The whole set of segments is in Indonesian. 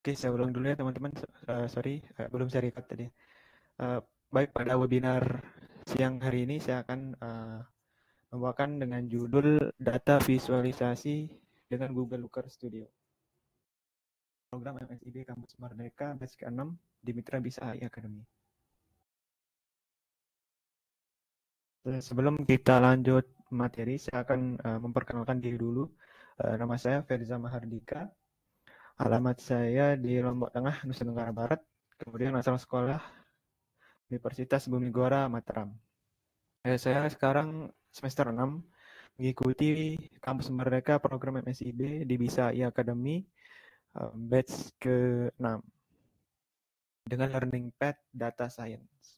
Oke, saya ulang dulu ya teman-teman. Sorry, belum saya record tadi. Eh, Baik, pada webinar siang hari ini saya akan membawakan dengan judul Data Visualisasi dengan Google Looker Studio. Program MSIB Kampus Merdeka batch ke-6 di Mitra Bisa AI Academy. Sebelum kita lanjut materi, saya akan memperkenalkan diri dulu. Nama saya Firza Mahardika. Alamat saya di Lombok Tengah, Nusa Tenggara Barat. Kemudian asal sekolah Universitas Bumi Gora, Mataram. Saya sekarang semester 6 mengikuti Kampus Merdeka program MSIB di Bisa AI Academy batch ke-6 dengan learning path Data Science.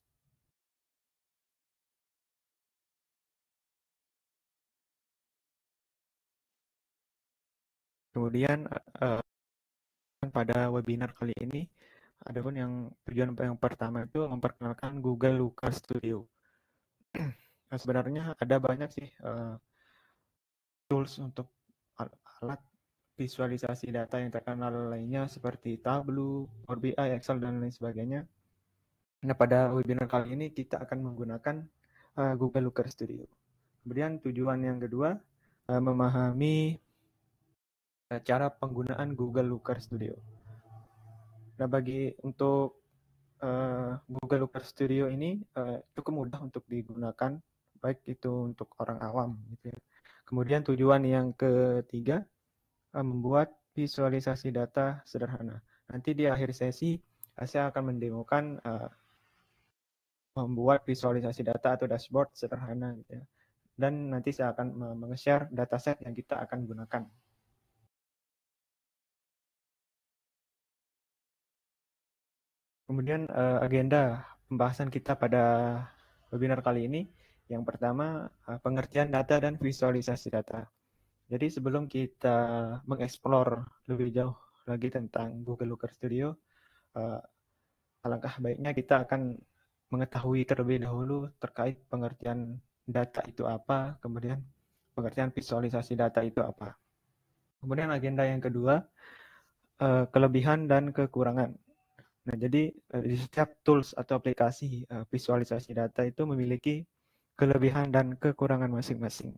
Kemudian pada webinar kali ini, adapun yang tujuan yang pertama itu memperkenalkan Google Looker Studio. Nah, sebenarnya ada banyak sih tools untuk alat visualisasi data yang terkenal lainnya seperti Tableau, Power BI, Excel, dan lain sebagainya. Nah, pada webinar kali ini kita akan menggunakan Google Looker Studio. Kemudian tujuan yang kedua, memahami cara penggunaan Google Looker Studio. Nah, untuk Google Looker Studio ini cukup mudah untuk digunakan, baik itu untuk orang awam gitu ya. Kemudian tujuan yang ketiga, membuat visualisasi data sederhana. Nanti di akhir sesi saya akan mendemokan membuat visualisasi data atau dashboard sederhana gitu ya. Dan nanti saya akan meng-share dataset yang kita akan gunakan. Kemudian agenda pembahasan kita pada webinar kali ini, yang pertama pengertian data dan visualisasi data. Jadi sebelum kita mengeksplor lebih jauh lagi tentang Google Looker Studio, alangkah baiknya kita akan mengetahui terlebih dahulu terkait pengertian data itu apa, kemudian pengertian visualisasi data itu apa. Kemudian agenda yang kedua, kelebihan dan kekurangan. Nah, jadi di setiap tools atau aplikasi visualisasi data itu memiliki kelebihan dan kekurangan masing-masing.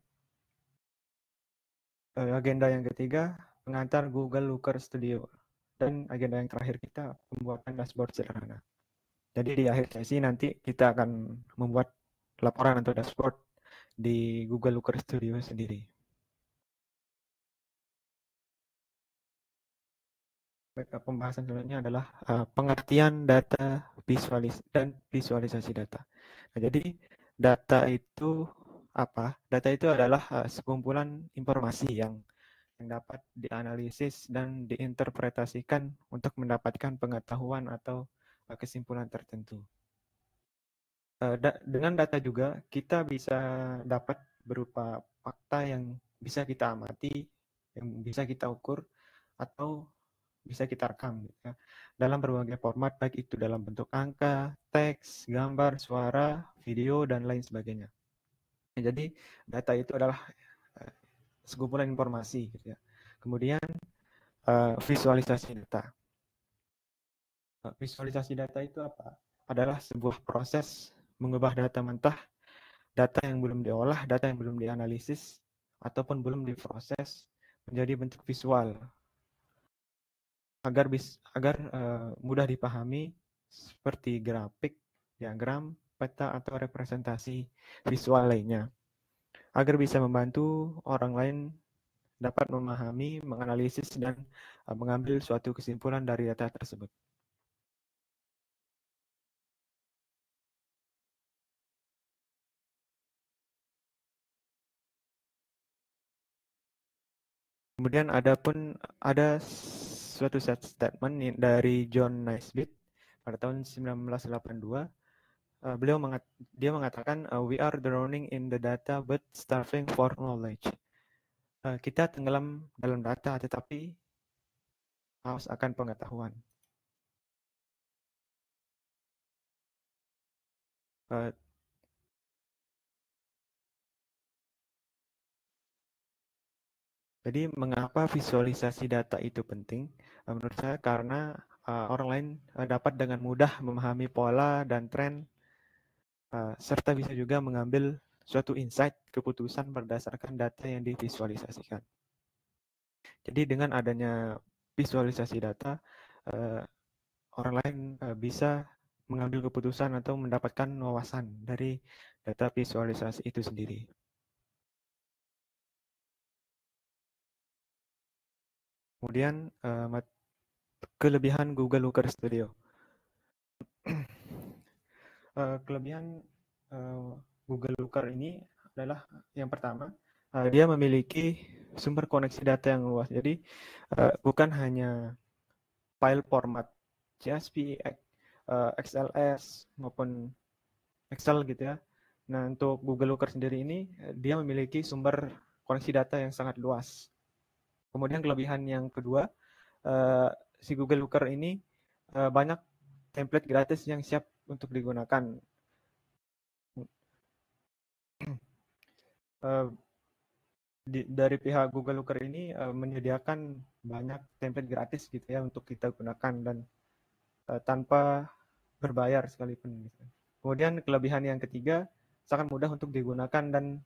Agenda yang ketiga, pengantar Google Looker Studio. Dan agenda yang terakhir kita membuatkan dashboard sederhana. Jadi di akhir sesi nanti kita akan membuat laporan atau dashboard di Google Looker Studio sendiri. Pembahasan selanjutnya adalah pengertian data dan visualisasi data. Nah, jadi data itu apa? Data itu adalah sekumpulan informasi yang dapat dianalisis dan diinterpretasikan untuk mendapatkan pengetahuan atau kesimpulan tertentu. Dengan data juga kita bisa dapat berupa fakta yang bisa kita amati, yang bisa kita ukur, atau bisa kita rekam gitu ya, dalam berbagai format, baik itu dalam bentuk angka, teks, gambar, suara, video, dan lain sebagainya. Jadi data itu adalah sekumpulan informasi gitu ya. Kemudian visualisasi data. Visualisasi data itu apa? Adalah sebuah proses mengubah data mentah, data yang belum diolah, data yang belum dianalisis, ataupun belum diproses menjadi bentuk visual agar mudah dipahami seperti grafik, diagram, peta, atau representasi visual lainnya. Agar bisa membantu orang lain dapat memahami, menganalisis, dan mengambil suatu kesimpulan dari data tersebut. Kemudian ada suatu statement dari John Naisbitt pada tahun 1982. Dia mengatakan, we are drowning in the data but starving for knowledge. Kita tenggelam dalam data tetapi haus akan pengetahuan. Uh, Jadi mengapa visualisasi data itu penting? Menurut saya karena orang lain dapat dengan mudah memahami pola dan tren, serta bisa juga mengambil suatu insight keputusan berdasarkan data yang divisualisasikan. Jadi dengan adanya visualisasi data, uh, orang lain bisa mengambil keputusan atau mendapatkan wawasan dari data visualisasi itu sendiri. Kemudian kelebihan Google Looker Studio. Kelebihan Google Looker ini adalah yang pertama, dia memiliki sumber koneksi data yang luas. Jadi bukan hanya file format CSV, XLS maupun Excel gitu ya. Nah, untuk Google Looker sendiri ini dia memiliki sumber koneksi data yang sangat luas. Kemudian kelebihan yang kedua, si Google Looker ini banyak template gratis yang siap untuk digunakan. Dari pihak Google Looker ini menyediakan banyak template gratis gitu ya untuk kita gunakan dan tanpa berbayar sekalipun. Gitu. Kemudian kelebihan yang ketiga, sangat mudah untuk digunakan dan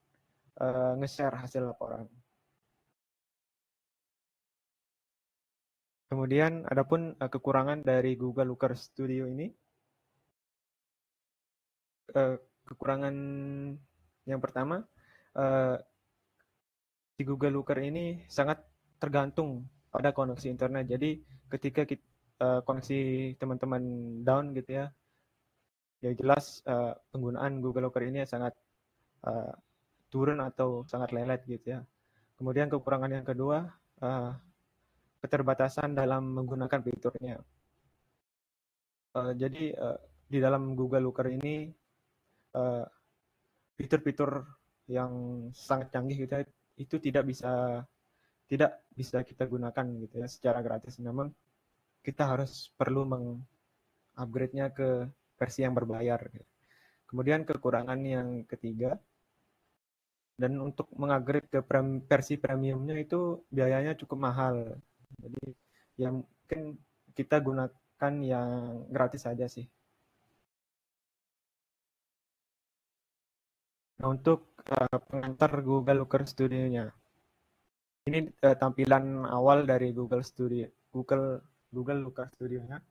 nge-share hasil laporan. Kemudian adapun kekurangan dari Google Looker Studio ini, kekurangan yang pertama, di Google Looker ini sangat tergantung pada koneksi internet. Jadi ketika koneksi teman-teman down gitu ya, ya jelas penggunaan Google Looker ini sangat uh, turun atau sangat lelet gitu ya. Kemudian kekurangan yang kedua, keterbatasan dalam menggunakan fiturnya. Jadi di dalam Google Looker ini uh, fitur-fitur yang sangat canggih gitu ya, itu tidak bisa kita gunakan gitu ya secara gratis. Namun kita harus perlu mengupgrade-nya ke versi yang berbayar. Gitu. Kemudian kekurangan yang ketiga, dan untuk mengupgrade ke versi premiumnya itu biayanya cukup mahal. Jadi yang mungkin kita gunakan yang gratis saja sih. Nah, untuk pengantar Google Looker Studio-nya. Ini tampilan awal dari Google Looker Studio-nya.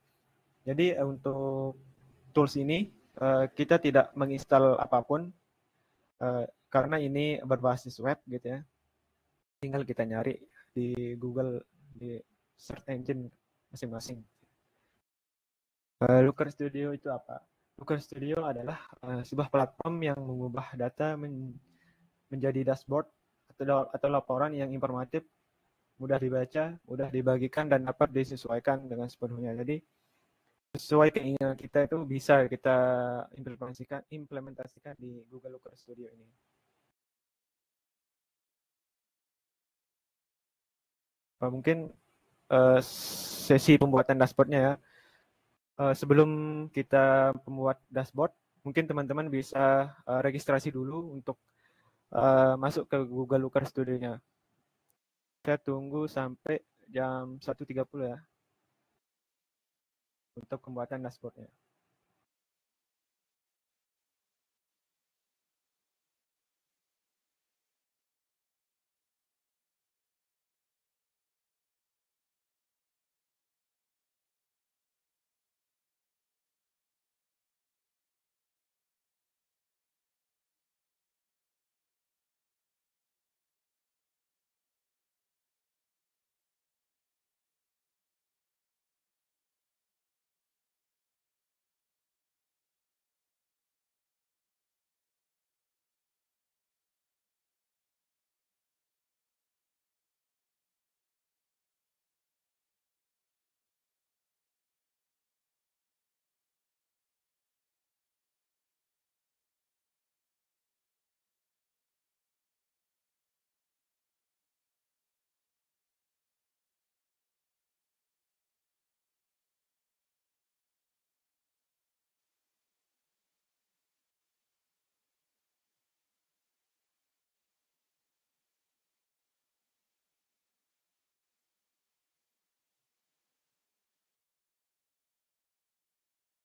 Jadi untuk tools ini kita tidak menginstal apapun karena ini berbasis web gitu ya. Tinggal kita nyari di Google di search engine masing-masing. Looker Studio itu apa? Looker Studio adalah sebuah platform yang mengubah data menjadi dashboard atau laporan yang informatif, mudah dibaca, mudah dibagikan, dan dapat disesuaikan dengan sepenuhnya. Jadi sesuai keinginan kita itu bisa kita implementasikan di Google Looker Studio ini. Mungkin sesi pembuatan dashboardnya ya. Sebelum kita membuat dashboard, mungkin teman-teman bisa registrasi dulu untuk masuk ke Google Looker Studio-nya. Saya tunggu sampai jam 1.30 ya untuk pembuatan dashboard-nya.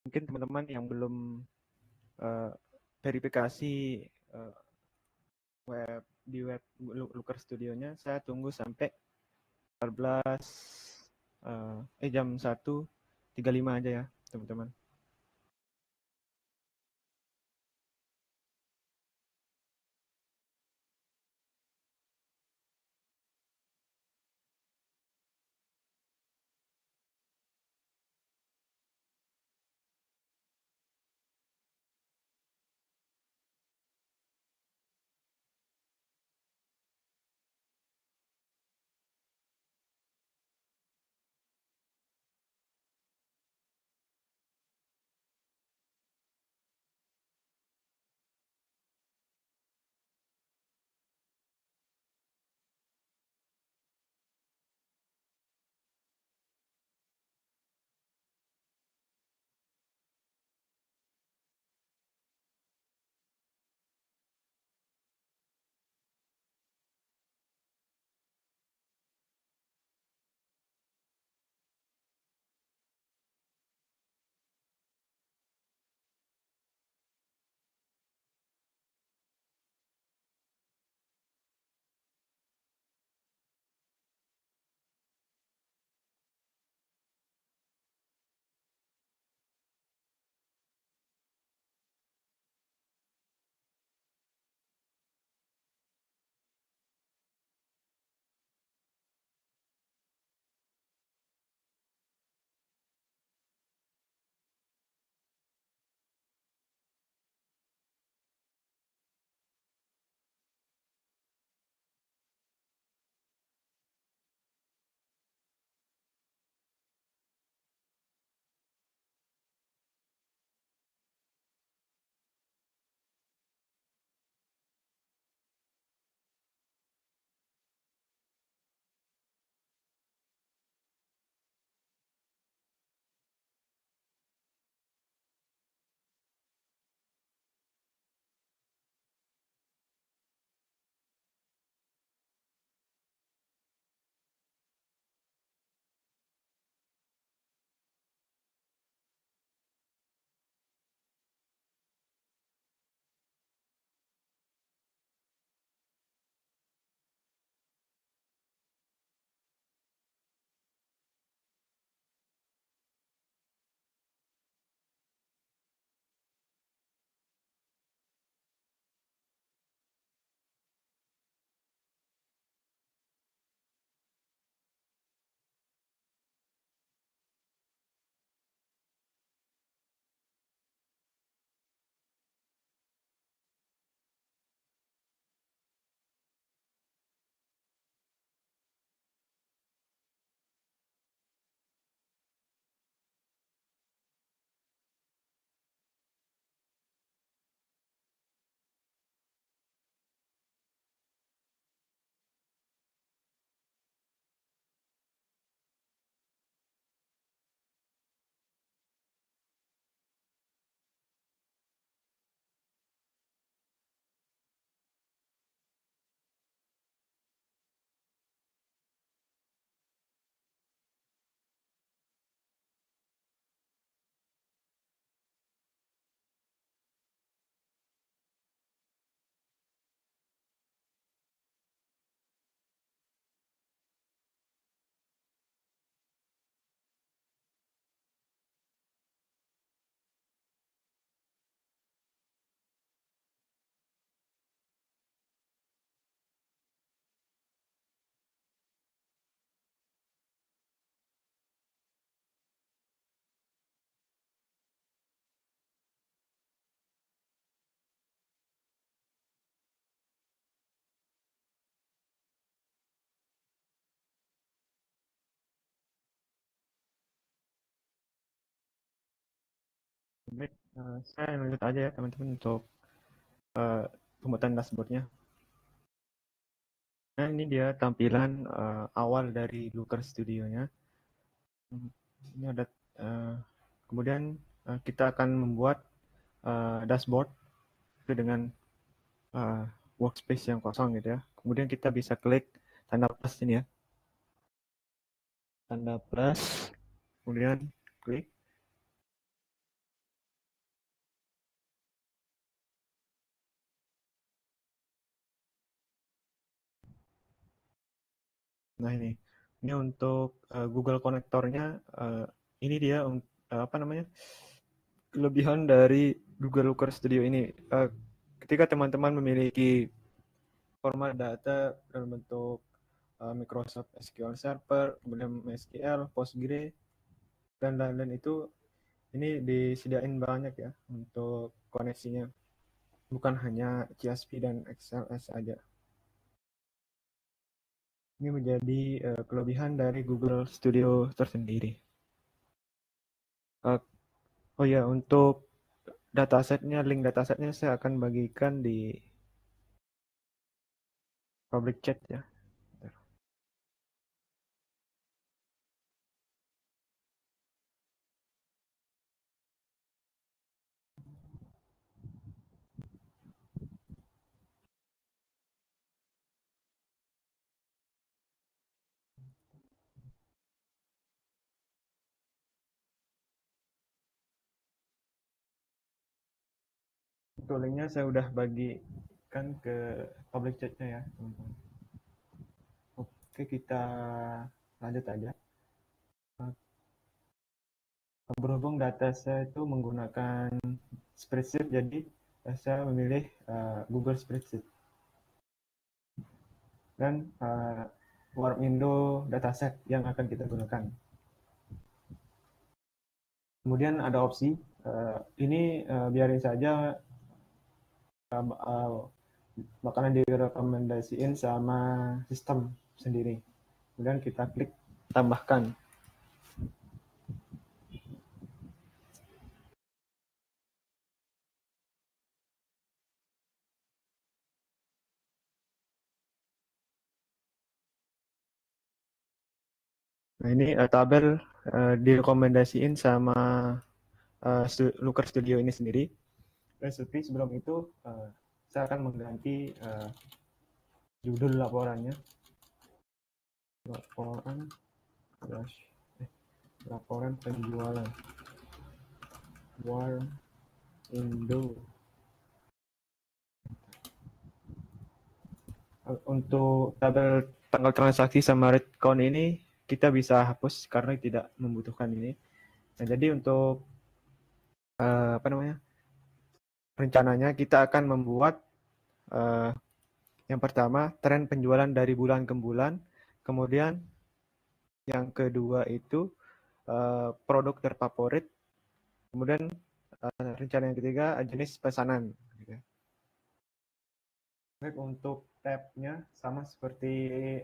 mungkin teman-teman yang belum verifikasi web di web Looker Studio-nya, saya tunggu sampai 14 jam 1.35 aja ya, teman-teman. Baik, saya lanjut aja ya teman-teman untuk pembuatan dashboardnya. Nah, ini dia tampilan awal dari Looker Studio-nya. Ini ada kemudian kita akan membuat dashboard itu dengan workspace yang kosong gitu ya. Kemudian kita bisa klik tanda plus ini ya. Tanda plus, kemudian klik. Nah ini untuk Google Konektornya, ini dia apa namanya, kelebihan dari Google Looker Studio ini. Ketika teman-teman memiliki format data dalam bentuk Microsoft SQL Server, kemudian MySQL, Postgre, dan lain-lain itu, ini disediain banyak ya untuk koneksinya. Bukan hanya CSV dan XLS saja. Ini menjadi kelebihan dari Google Studio tersendiri. Oh ya, untuk datasetnya, link datasetnya saya akan bagikan di public chat ya. Untuk linknya saya udah bagikan ke public chatnya ya, teman-teman. Oke, kita lanjut aja. Berhubung data saya itu menggunakan spreadsheet, jadi saya memilih Google Spreadsheet. Dan Warp Indo dataset yang akan kita gunakan. Kemudian ada opsi, ini biarin saja bakalan direkomendasiin sama sistem sendiri. Kemudian kita klik tambahkan. Nah ini tabel direkomendasiin sama Looker Studio ini sendiri. Dan seperti sebelum itu saya akan mengganti judul laporannya. Laporan penjualan Warm Indo. Untuk tabel tanggal transaksi sama rate count ini kita bisa hapus karena tidak membutuhkan ini. Nah, jadi untuk apa namanya, rencananya kita akan membuat yang pertama tren penjualan dari bulan ke bulan, kemudian yang kedua itu produk terfavorit, kemudian rencana yang ketiga jenis pesanan. Baik, untuk tabnya sama seperti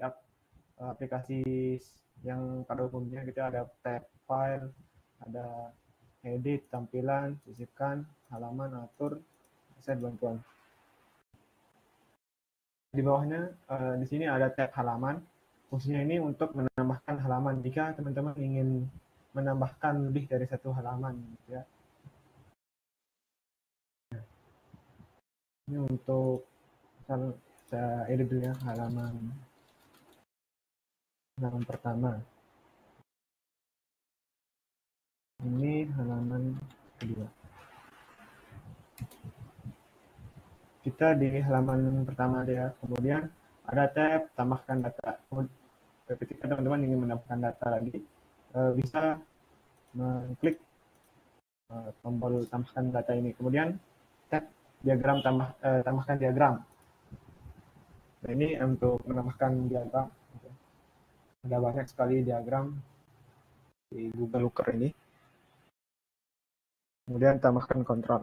aplikasi yang pada umumnya, kita ada tab file, ada edit, tampilan, sisipkan, halaman, atur, set bantuan. Di bawahnya di sini ada tab halaman. Fungsinya ini untuk menambahkan halaman jika teman-teman ingin menambahkan lebih dari satu halaman ya. Ini untuk saya edit dulu ya, halaman pertama. Ini halaman kedua. Kita di halaman pertama ya, kemudian ada tab tambahkan data. Ketika teman-teman ingin menambahkan data lagi, bisa mengklik tombol tambahkan data ini. Kemudian tab diagram tambahkan diagram. Nah ini untuk menambahkan diagram. Ada banyak sekali diagram di Google Looker ini. Kemudian tambahkan kontrol.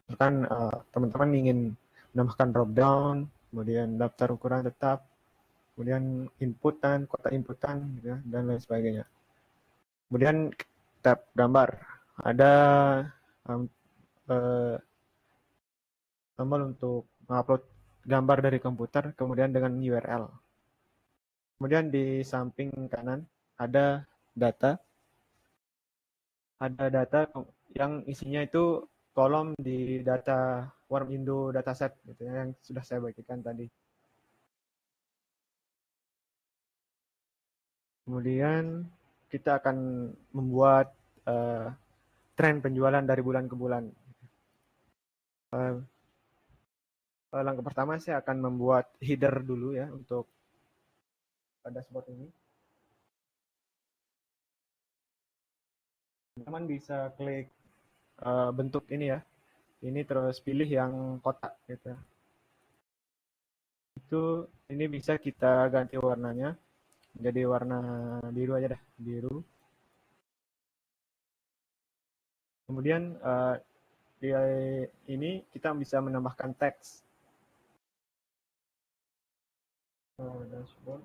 Misalkan teman-teman ingin menambahkan drop down, kemudian daftar ukuran tetap, kemudian inputan, kota inputan, gitu ya, dan lain sebagainya. Kemudian tab gambar. Ada tombol untuk mengupload gambar dari komputer, kemudian dengan URL. Kemudian di samping kanan ada data. Ada data yang isinya itu kolom di data Warm Indo dataset gitu ya, yang sudah saya bagikan tadi. Kemudian kita akan membuat tren penjualan dari bulan ke bulan. Langkah pertama saya akan membuat header dulu ya, untuk dashboard ini. Teman bisa klik bentuk ini ya. Ini terus pilih yang kotak gitu. Itu ini bisa kita ganti warnanya menjadi warna biru aja dah, biru. Kemudian di ini kita bisa menambahkan teks. Dashboard.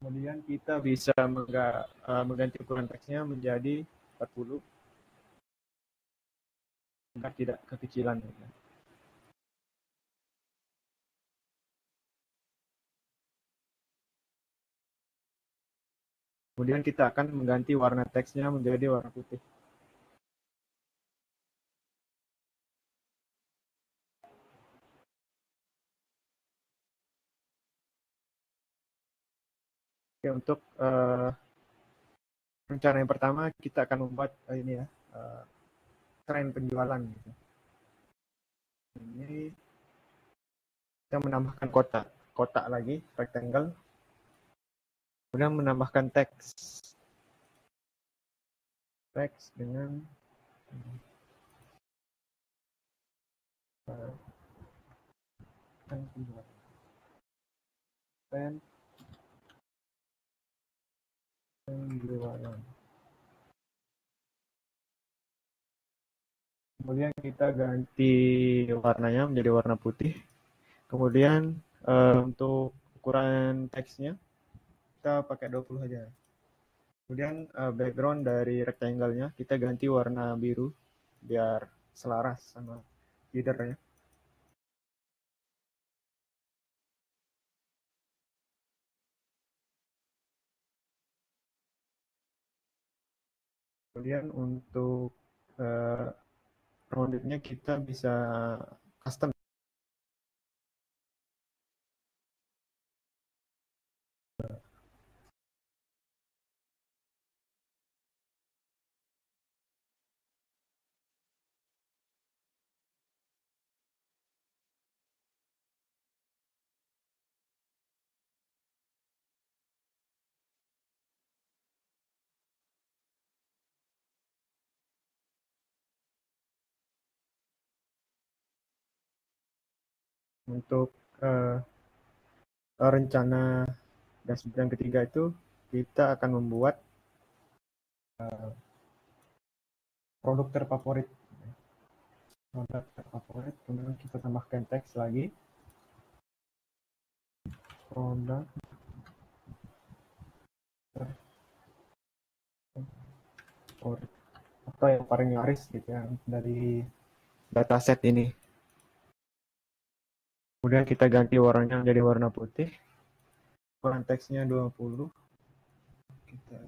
Kemudian kita bisa mengganti ukuran teksnya menjadi 40 agar tidak kekecilan. Kemudian kita akan mengganti warna teksnya menjadi warna putih. Oke, untuk rencana yang pertama kita akan membuat ini ya tren penjualan. Gitu. Ini kita menambahkan kotak lagi rectangle, kemudian menambahkan teks dengan tren penjualan. Kemudian kita ganti warnanya menjadi warna putih. Kemudian untuk ukuran teksnya kita pakai 20 aja. Kemudian background dari rectangle-nya kita ganti warna biru biar selaras sama header-nya. Kemudian untuk rounded-nya kita bisa custom. Untuk rencana dashboard yang ketiga itu kita akan membuat produk terfavorit. Produk terfavorit, kemudian kita tambahkan teks lagi. Produk terfavorit atau yang paling laris gitu ya dari dataset ini. Kemudian kita ganti warnanya menjadi warna putih. Ukuran teksnya 20. Kita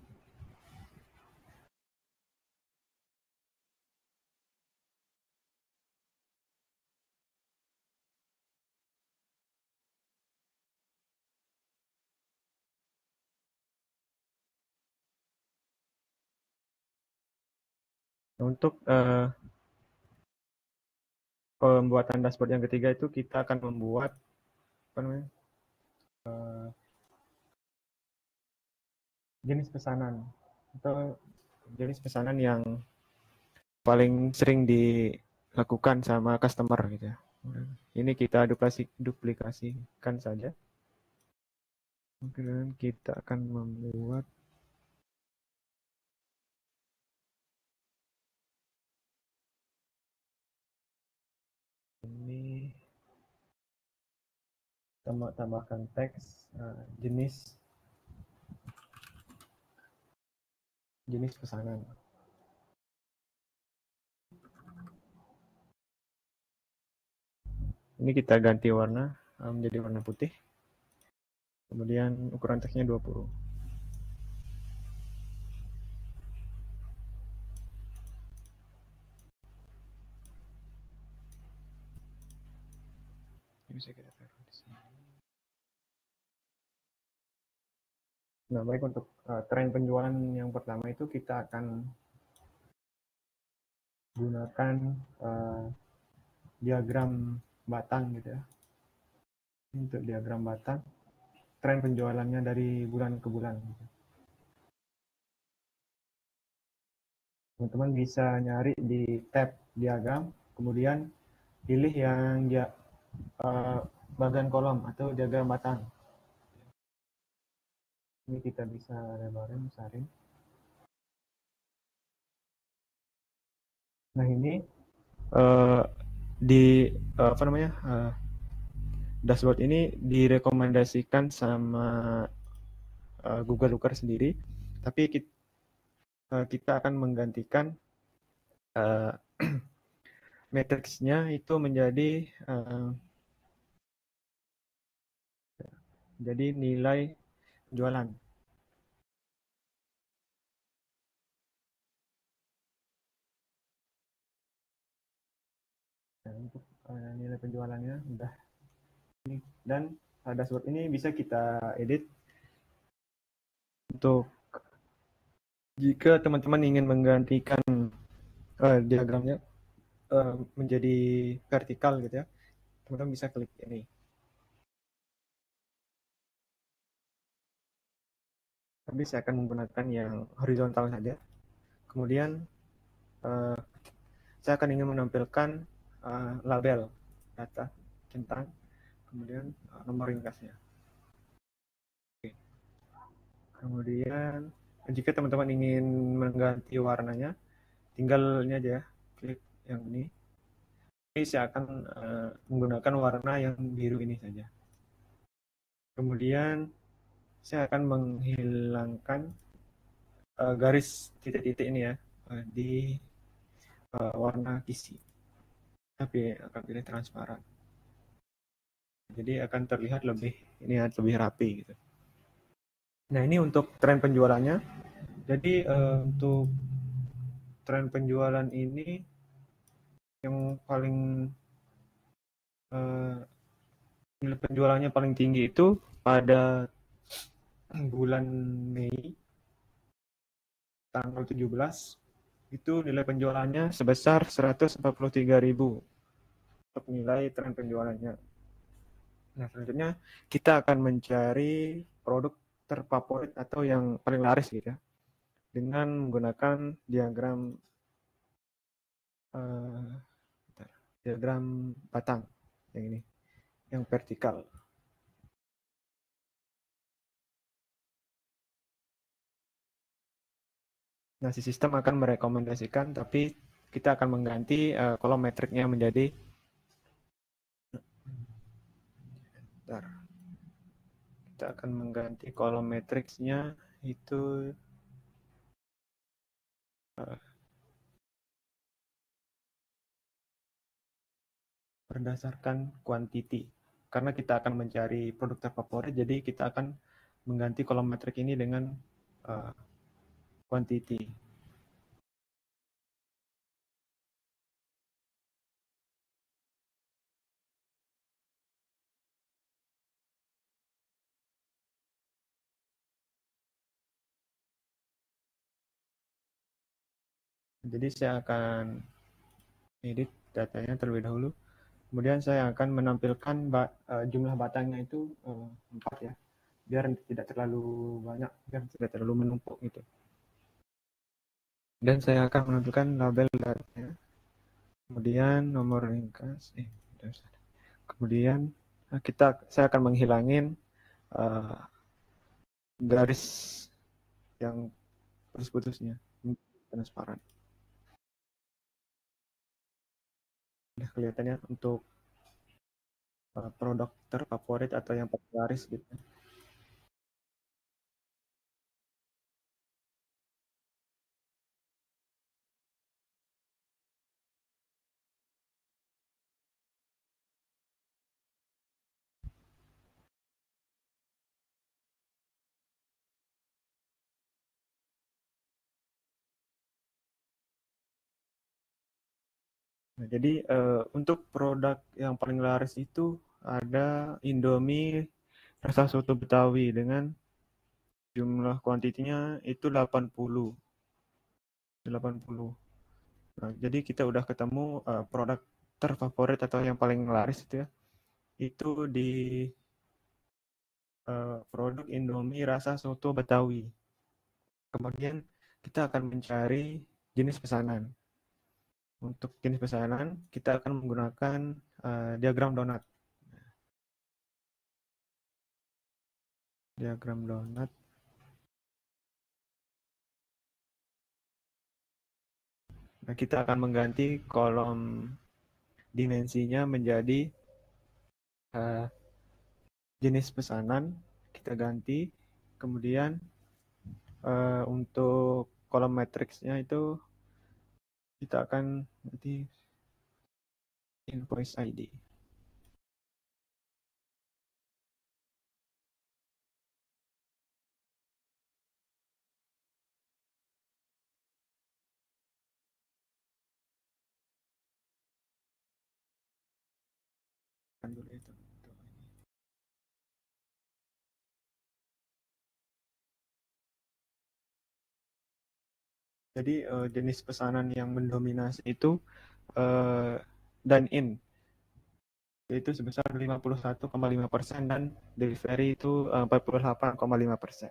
untuk pembuatan dashboard yang ketiga itu kita akan membuat apa namanya, jenis pesanan atau jenis pesanan yang paling sering dilakukan sama customer gitu ya. Ini kita duplikasikan saja. Kemudian kita akan membuat ini, tambahkan teks jenis pesanan. Ini kita ganti warna menjadi warna putih. Kemudian ukuran teksnya 20. bisa kita taruh di sini. Nah, baik, untuk tren penjualan yang pertama itu kita akan gunakan diagram batang gitu ya. Untuk diagram batang, tren penjualannya dari bulan ke bulan. Gitu. Teman-teman bisa nyari di tab diagram, kemudian pilih yang dia bagian kolom atau diagram batang. Ini kita bisa lebarin, besarin. Nah, ini di apa namanya, dashboard ini direkomendasikan sama Google Looker sendiri, tapi kita akan menggantikan matriksnya itu menjadi jadi nilai penjualan. Nah, untuk nilai penjualannya udah ini, dan dashboard ini bisa kita edit untuk jika teman-teman ingin menggantikan diagramnya menjadi vertikal gitu ya, teman-teman bisa klik ini. Tapi saya akan menggunakan yang horizontal saja. Kemudian saya akan ingin menampilkan label data centang, kemudian nomor ringkasnya. Oke. Kemudian jika teman-teman ingin mengganti warnanya, tinggal ini aja, klik yang ini. Ini saya akan menggunakan warna yang biru ini saja. Kemudian saya akan menghilangkan garis titik-titik ini ya di warna kisi. Tapi akan pilih transparan. Jadi akan terlihat lebih lebih rapi gitu. Nah, ini untuk tren penjualannya. Jadi untuk tren penjualan ini yang paling nilai penjualannya paling tinggi itu pada bulan Mei tanggal 17 itu nilai penjualannya sebesar 143.000 untuk nilai tren penjualannya. Nah, selanjutnya kita akan mencari produk terfavorit atau yang paling laris gitu ya, dengan menggunakan diagram batang yang ini, yang vertikal. Nah, si sistem akan merekomendasikan, tapi kita akan mengganti kolom metriknya menjadi kita akan mengganti kolom matriksnya itu berdasarkan quantity. Karena kita akan mencari produk terfavorit, jadi kita akan mengganti kolom metrik ini dengan quantity. Jadi saya akan edit datanya terlebih dahulu. Kemudian saya akan menampilkan jumlah batangnya itu 4 ya, biar tidak terlalu banyak, biar tidak terlalu menumpuk gitu. Dan saya akan menampilkan label datanya, kemudian nomor ringkas, kemudian saya akan menghilangin garis yang putus-putusnya, transparan. Nah, kelihatannya untuk produk terfavorit atau yang paling laris gitu. Nah, jadi untuk produk yang paling laris itu ada Indomie rasa soto Betawi dengan jumlah kuantitinya itu 80. Nah, jadi kita udah ketemu produk terfavorit atau yang paling laris itu ya. Itu di produk Indomie rasa soto Betawi. Kemudian kita akan mencari jenis pesanan. Untuk jenis pesanan kita akan menggunakan diagram donat. Diagram donat. Nah, kita akan mengganti kolom dimensinya menjadi uh, jenis pesanan. Kita ganti. Kemudian untuk kolom matriksnya itu kita akan nanti invoice ID. Jadi jenis pesanan yang mendominasi itu dine in, yaitu sebesar 51,5% dan delivery itu 48,5%.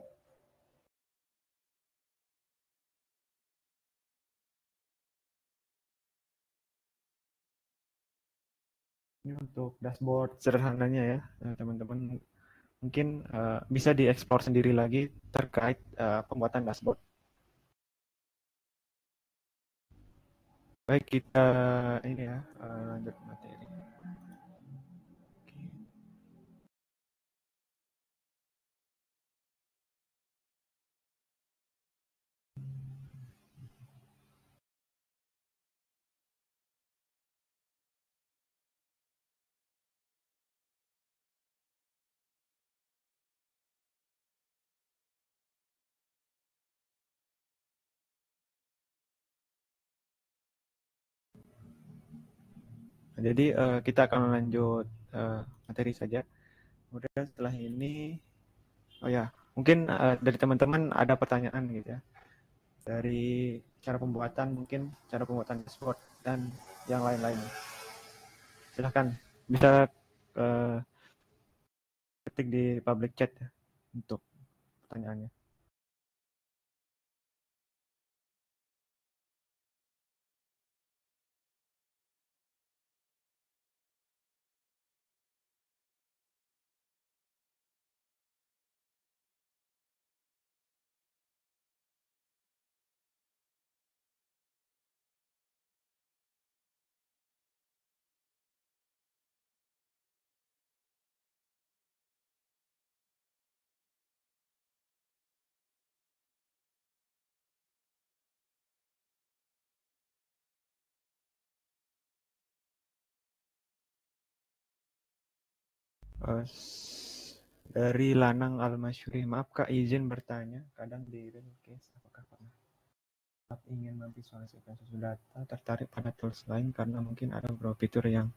Ini untuk dashboard sederhananya ya, teman-teman. Mungkin bisa diekspor sendiri lagi terkait pembuatan dashboard. Baik, kita ini ya lanjut materi. Jadi kita akan lanjut materi saja. Kemudian setelah ini, oh ya, mungkin dari teman-teman ada pertanyaan gitu ya. Dari cara pembuatan, mungkin cara pembuatan dashboard dan yang lain-lain. Silahkan, bisa ketik di public chat ya, untuk pertanyaannya. Dari Lanang Al-Masyuri, maaf Kak, izin bertanya. Kadang di case apakah pernah ingin memvisualisasikan sesuatu data tertarik pada tools lain karena mungkin ada beberapa fitur yang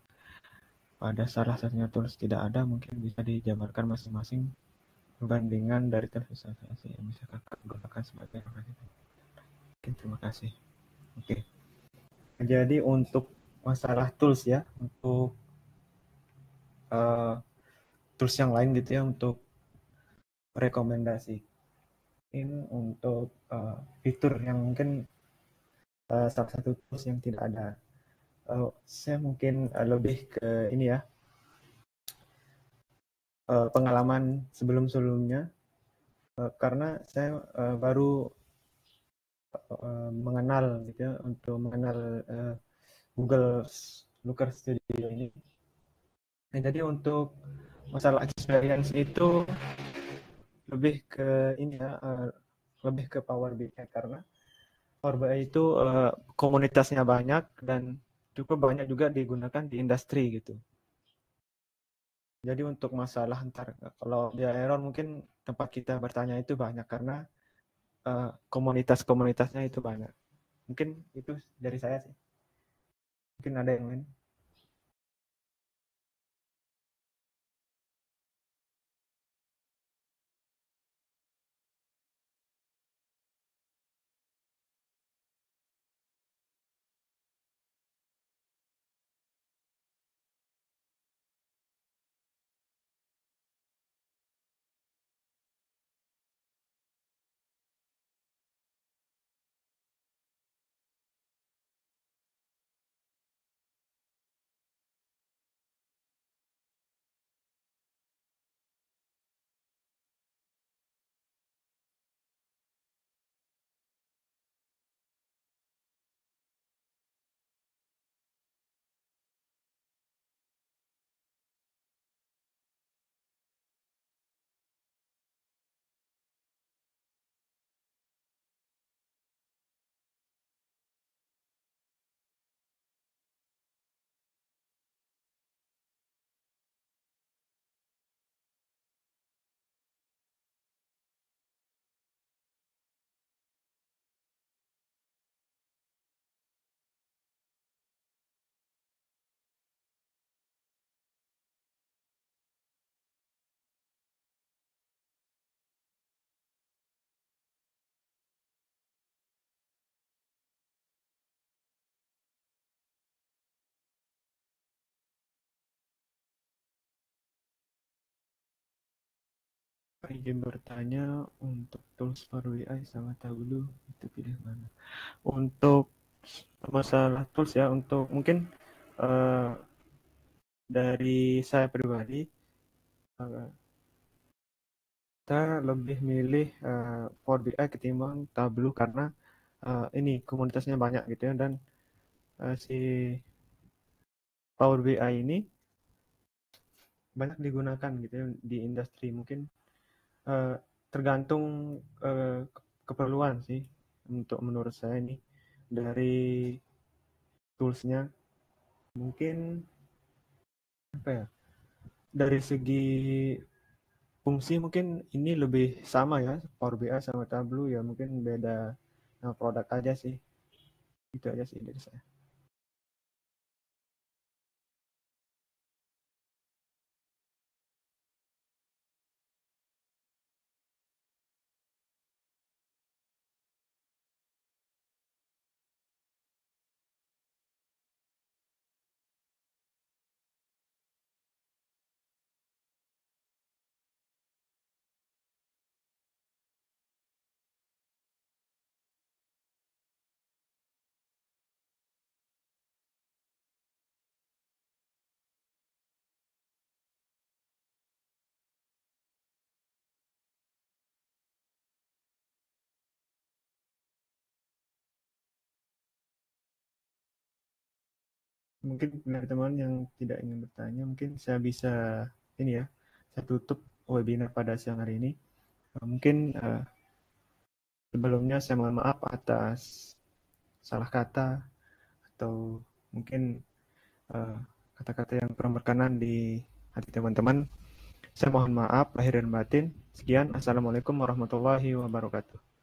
pada salah satunya tools tidak ada, mungkin bisa dijabarkan masing-masing perbandingan dari tools visualisasi yang bisa Kakak gunakan sebagai referensi. Oke, terima kasih. Oke. Jadi untuk masalah tools ya, untuk tools yang lain gitu ya, untuk rekomendasi ini untuk fitur yang mungkin salah satu tools yang tidak ada. Saya mungkin lebih ke ini ya, pengalaman sebelum-sebelumnya, karena saya baru mengenal gitu ya, untuk mengenal Google Looker Studio ini. Nah, jadi untuk masalah experience itu lebih ke ini ya, lebih ke Power BI, karena Power BI itu komunitasnya banyak dan cukup banyak juga digunakan di industri gitu. Jadi untuk masalah ntar kalau dia error, mungkin tempat kita bertanya itu banyak karena komunitas-komunitasnya itu banyak. Mungkin itu dari saya sih. Mungkin ada yang lain. Izin bertanya, untuk tools Power BI sama Tableau itu pilih mana? Untuk masalah tools ya, untuk mungkin uh, dari saya pribadi, uh, kita lebih milih Power BI ketimbang Tableau karena ini komunitasnya banyak gitu ya, dan si Power BI ini banyak digunakan gitu ya di industri. Mungkin uh, tergantung keperluan sih, untuk menurut saya ini dari toolsnya. Mungkin apa ya, dari segi fungsi mungkin ini lebih sama ya, Power BI sama Tableau ya, mungkin beda produk aja sih. Itu aja sih dari saya. Mungkin dari teman yang tidak ingin bertanya, mungkin saya bisa ini ya, saya tutup webinar pada siang hari ini. Mungkin sebelumnya saya mohon maaf atas salah kata atau mungkin eh, kata-kata yang kurang berkenan di hati teman-teman. Saya mohon maaf lahir dan batin. Sekian, Assalamualaikum warahmatullahi wabarakatuh.